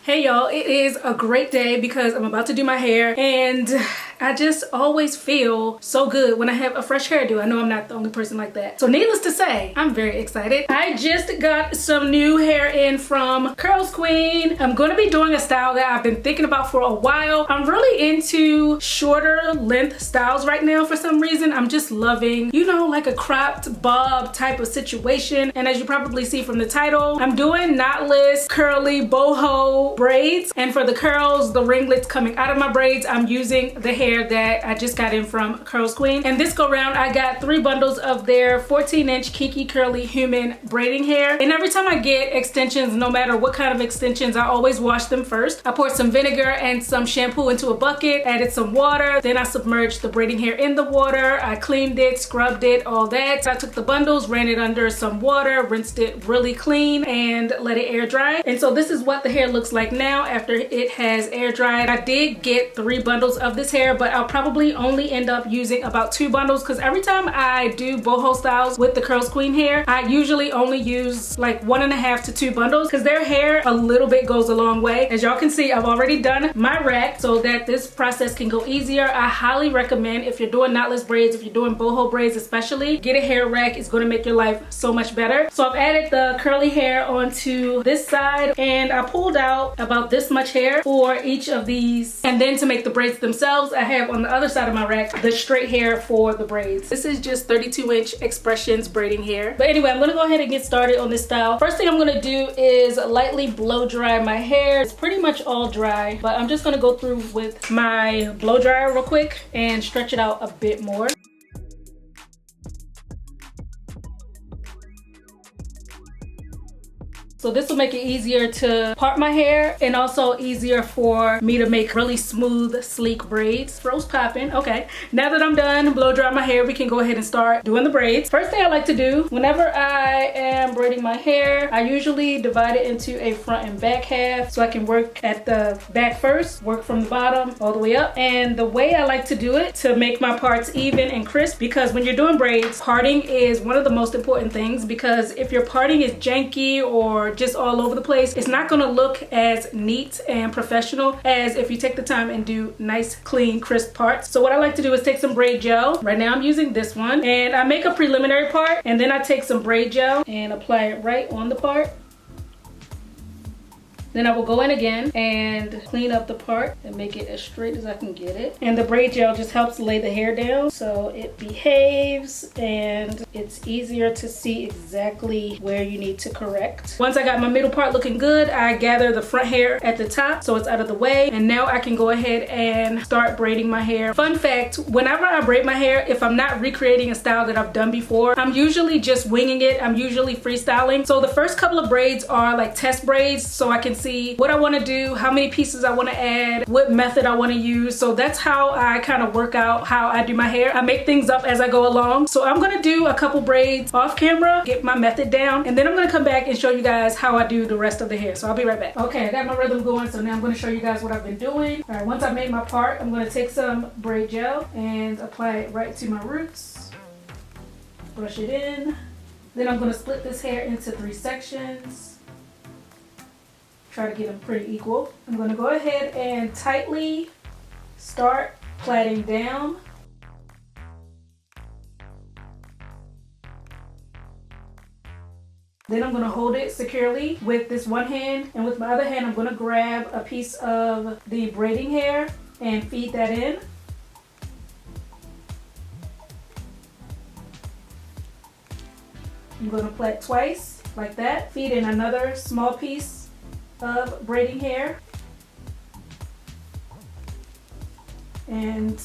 Hey y'all, it is a great day because I'm about to do my hair and I just always feel so good when I have a fresh hairdo. I know I'm not the only person like that. So needless to say, I'm very excited. I just got some new hair in from Curlsqueen. I'm going to be doing a style that I've been thinking about for a while. I'm really into shorter length styles right now for some reason. I'm just loving, you know, like a cropped bob type of situation. And as you probably see from the title, I'm doing knotless, curly, boho braids. And for the curls, the ringlets coming out of my braids, I'm using the hair that I just got in from Curlsqueen. And this go round, I got 3 bundles of their 14-inch Kinky Curly human braiding hair. And every time I get extensions, no matter what kind of extensions, I always wash them first. I poured some vinegar and some shampoo into a bucket, added some water, then I submerged the braiding hair in the water. I cleaned it, scrubbed it, all that. So I took the bundles, ran it under some water, rinsed it really clean, and let it air dry. And so this is what the hair looks like now after it has air dried. I did get 3 bundles of this hair, but I'll probably only end up using about 2 bundles because every time I do boho styles with the Curlsqueen hair, I usually only use like 1.5 to 2 bundles because their hair a little bit goes a long way. As y'all can see, I've already done my rack so that this process can go easier. I highly recommend, if you're doing knotless braids, if you're doing boho braids especially, get a hair rack. It's going to make your life so much better. So I've added the curly hair onto this side and I pulled out about this much hair for each of these. And then to make the braids themselves, I have on the other side of my rack the straight hair for the braids. This is just 32-inch Expressions braiding hair. But anyway, I'm gonna go ahead and get started on this style. First thing I'm gonna do is lightly blow dry my hair. It's pretty much all dry, but I'm just gonna go through with my blow dryer real quick and stretch it out a bit more. So this will make it easier to part my hair and also easier for me to make really smooth, sleek braids. Froze popping. Okay, now that I'm done blow dry my hair, we can go ahead and start doing the braids. First thing I like to do whenever I am braiding my hair, I usually divide it into a front and back half so I can work at the back first, work from the bottom all the way up. And the way I like to do it to make my parts even and crisp, because when you're doing braids, parting is one of the most important things, because if your parting is janky or just all over the place, it's not going to look as neat and professional as if you take the time and do nice, clean, crisp parts. So what I like to do is take some braid gel. Right now I'm using this one, and I make a preliminary part and then I take some braid gel and apply it right on the part. Then I will go in again and clean up the part and make it as straight as I can get it. And the braid gel just helps lay the hair down so it behaves and it's easier to see exactly where you need to correct. Once I got my middle part looking good, I gather the front hair at the top so it's out of the way. And now I can go ahead and start braiding my hair. Fun fact, whenever I braid my hair, if I'm not recreating a style that I've done before, I'm usually just winging it. I'm usually freestyling. So the first couple of braids are like test braids so I can see what I want to do, how many pieces I want to add, what method I want to use. So that's how I kind of work out how I do my hair. I make things up as I go along. So I'm going to do a couple braids off camera, get my method down, and then I'm going to come back and show you guys how I do the rest of the hair. So I'll be right back. Okay, I got my rhythm going, so now I'm going to show you guys what I've been doing. All right, once I've made my part, I'm going to take some braid gel and apply it right to my roots. Brush it in. Then I'm going to split this hair into 3 sections. Try to get them pretty equal. I'm going to go ahead and tightly start plaiting down. Then I'm going to hold it securely with this one hand, and with my other hand I'm going to grab a piece of the braiding hair and feed that in. I'm going to plait twice like that. Feed in another small piece of braiding hair, and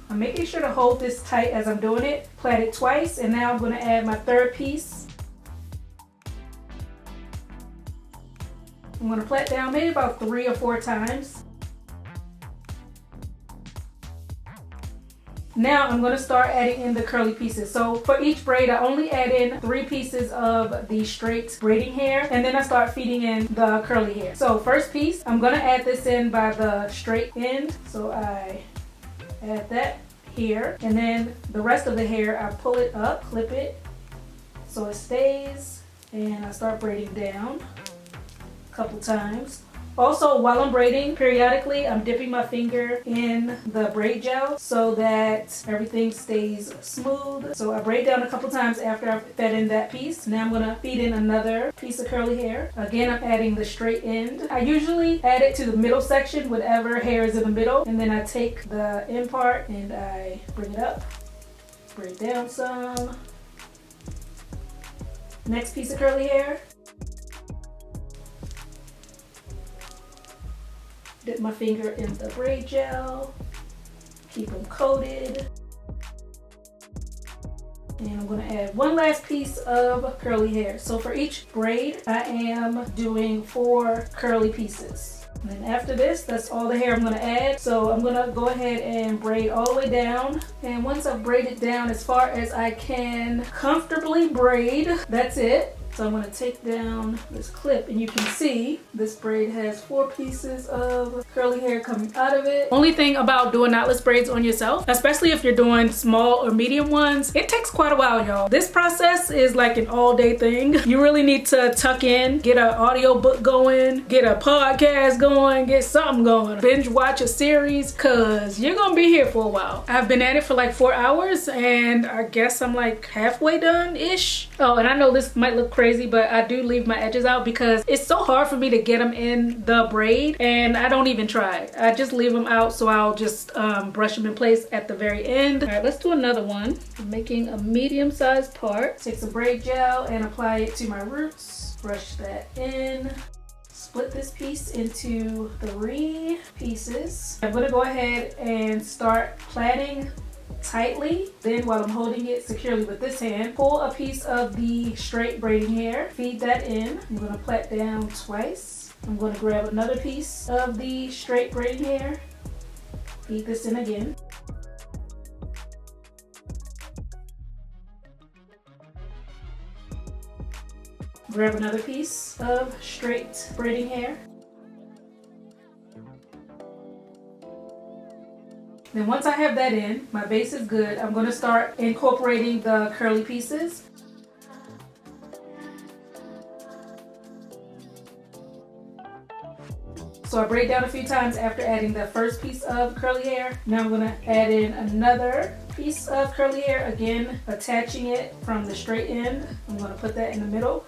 I'm making sure to hold this tight as I'm doing it. Plait it twice, and now I'm going to add my 3rd piece. I'm going to plait down maybe about 3 or 4 times. Now I'm going to start adding in the curly pieces. So for each braid, I only add in 3 pieces of the straight braiding hair, and then I start feeding in the curly hair. So first piece, I'm going to add this in by the straight end. So I add that here, and then the rest of the hair, I pull it up, clip it so it stays, and I start braiding down a couple times. Also, while I'm braiding, periodically I'm dipping my finger in the braid gel so that everything stays smooth. So I braid down a couple times after I've fed in that piece. Now I'm gonna feed in another piece of curly hair. Again, I'm adding the straight end. I usually add it to the middle section, whatever hair is in the middle, and then I take the end part and I bring it up, braid down some. Next piece of curly hair. Dip my finger in the braid gel, keep them coated. And I'm gonna add one last piece of curly hair. So for each braid, I am doing 4 curly pieces. And then after this, that's all the hair I'm gonna add. So I'm gonna go ahead and braid all the way down. And once I've braided down as far as I can comfortably braid, that's it. So I'm going to take down this clip, and you can see this braid has 4 pieces of curly hair coming out of it. Only thing about doing knotless braids on yourself, especially if you're doing small or medium ones, it takes quite a while, y'all. This process is like an all-day thing. You really need to tuck in, get an audio book going, get a podcast going, get something going. Binge watch a series, cause you're gonna be here for a while. I've been at it for like 4 hours, and I guess I'm like halfway done-ish. Oh, and I know this might look crazy, but I do leave my edges out because it's so hard for me to get them in the braid, and I don't even try. I just leave them out, so I'll just brush them in place at the very end. All right, let's do another one. I'm making a medium-sized part. Take some braid gel and apply it to my roots. Brush that in. Split this piece into 3 pieces. I'm gonna go ahead and start plaiting tightly. Then while I'm holding it securely with this hand, pull a piece of the straight braiding hair, feed that in. I'm gonna plait down twice. I'm gonna grab another piece of the straight braiding hair, feed this in again. Grab another piece of straight braiding hair. Then once I have that in, my base is good, I'm going to start incorporating the curly pieces. So I braid down a few times after adding the first piece of curly hair. Now I'm going to add in another piece of curly hair, again attaching it from the straight end. I'm going to put that in the middle.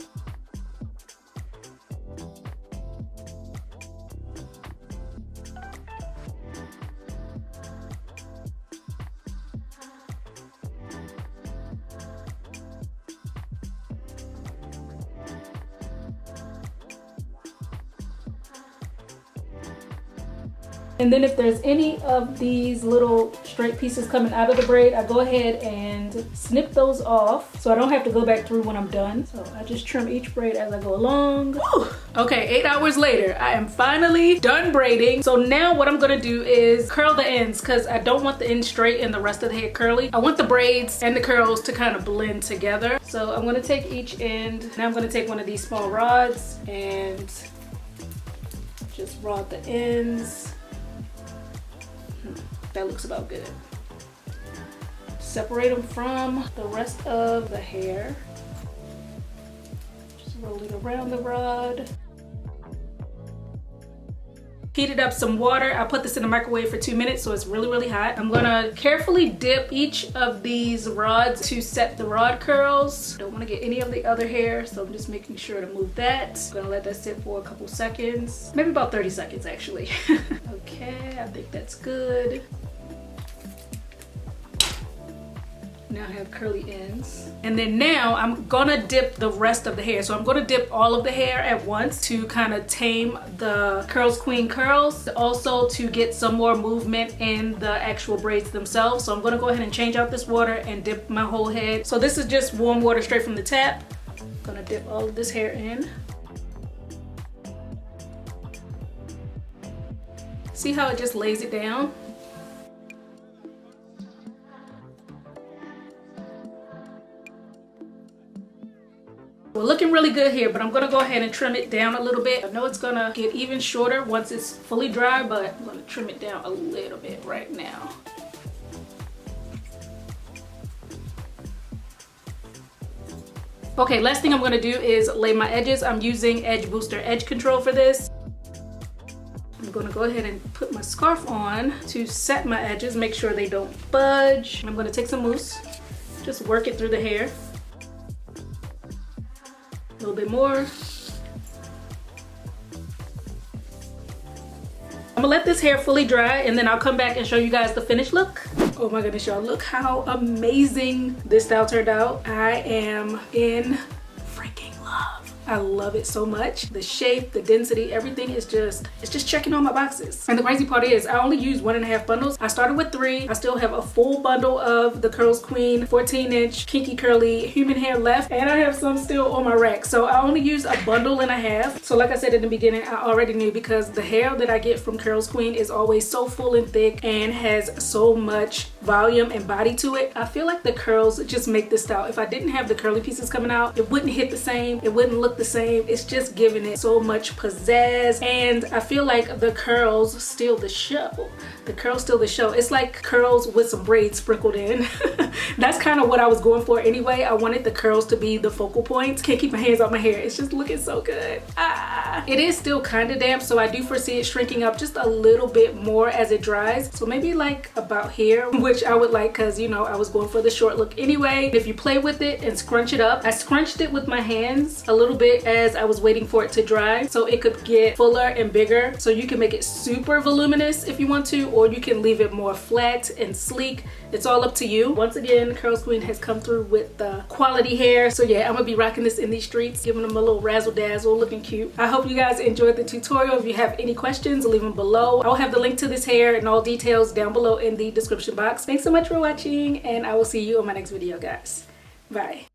And then if there's any of these little straight pieces coming out of the braid, I go ahead and snip those off so I don't have to go back through when I'm done. So I just trim each braid as I go along. Woo! Okay, 8 hours later, I am finally done braiding. So now what I'm gonna do is curl the ends, because I don't want the ends straight and the rest of the hair curly. I want the braids and the curls to kind of blend together. So I'm gonna take each end. Now I'm gonna take one of these small rods and just rod the ends. That looks about good. Separate them from the rest of the hair. Just roll it around the rod. Heated up some water. I put this in the microwave for 2 minutes, so it's really, really hot. I'm gonna carefully dip each of these rods to set the rod curls. Don't wanna get any of the other hair, so I'm just making sure to move that. I'm gonna let that sit for a couple seconds. Maybe about 30 seconds, actually. Okay, I think that's good. Now I have curly ends. And then now I'm gonna dip the rest of the hair. So I'm gonna dip all of the hair at once to kind of tame the Curlsqueen curls. Also to get some more movement in the actual braids themselves. So I'm gonna go ahead and change out this water and dip my whole head. So this is just warm water straight from the tap. I'm gonna dip all of this hair in. See how it just lays it down? We're looking really good here, but I'm gonna go ahead and trim it down a little bit. I know it's gonna get even shorter once it's fully dry, but I'm gonna trim it down a little bit right now. Okay, last thing I'm gonna do is lay my edges. I'm using Edge Booster Edge Control for this. I'm gonna go ahead and put my scarf on to set my edges, make sure they don't budge. I'm gonna take some mousse, just work it through the hair. A little bit more. I'm gonna let this hair fully dry and then I'll come back and show you guys the finished look. Oh my goodness, y'all, look how amazing this style turned out. I am in freaking love. I love it so much. The shape, the density, everything is just, it's just checking all my boxes. And the crazy part is I only used 1.5 bundles. I started with 3. I still have a full bundle of the Curlsqueen 14-inch Kinky Curly human hair left, and I have some still on my rack. So I only used 1.5 bundles. So like I said in the beginning, I already knew because the hair that I get from Curlsqueen is always so full and thick and has so much volume and body to it. I feel like the curls just make this style. If I didn't have the curly pieces coming out, it wouldn't hit the same. It wouldn't look the same. It's just giving it so much pizzazz, and I feel like the curls steal the show. The curls steal the show. It's like curls with some braids sprinkled in. That's kind of what I was going for anyway. I wanted the curls to be the focal point. Can't keep my hands off my hair. It's just looking so good. It is still kind of damp, so I do foresee it shrinking up just a little bit more as it dries. So maybe like about here, which I would like because, you know, I was going for the short look anyway. If you play with it and scrunch it up, I scrunched it with my hands a little bit as I was waiting for it to dry so it could get fuller and bigger. So you can make it super voluminous if you want to, or you can leave it more flat and sleek. It's all up to you. Once again, Curlsqueen has come through with the quality hair. So yeah, I'm gonna be rocking this in these streets, giving them a little razzle dazzle, looking cute. I hope you guys enjoyed the tutorial. If you have any questions, leave them below. I'll have the link to this hair and all details down below in the description box. Thanks so much for watching, and I will see you on my next video, guys. Bye.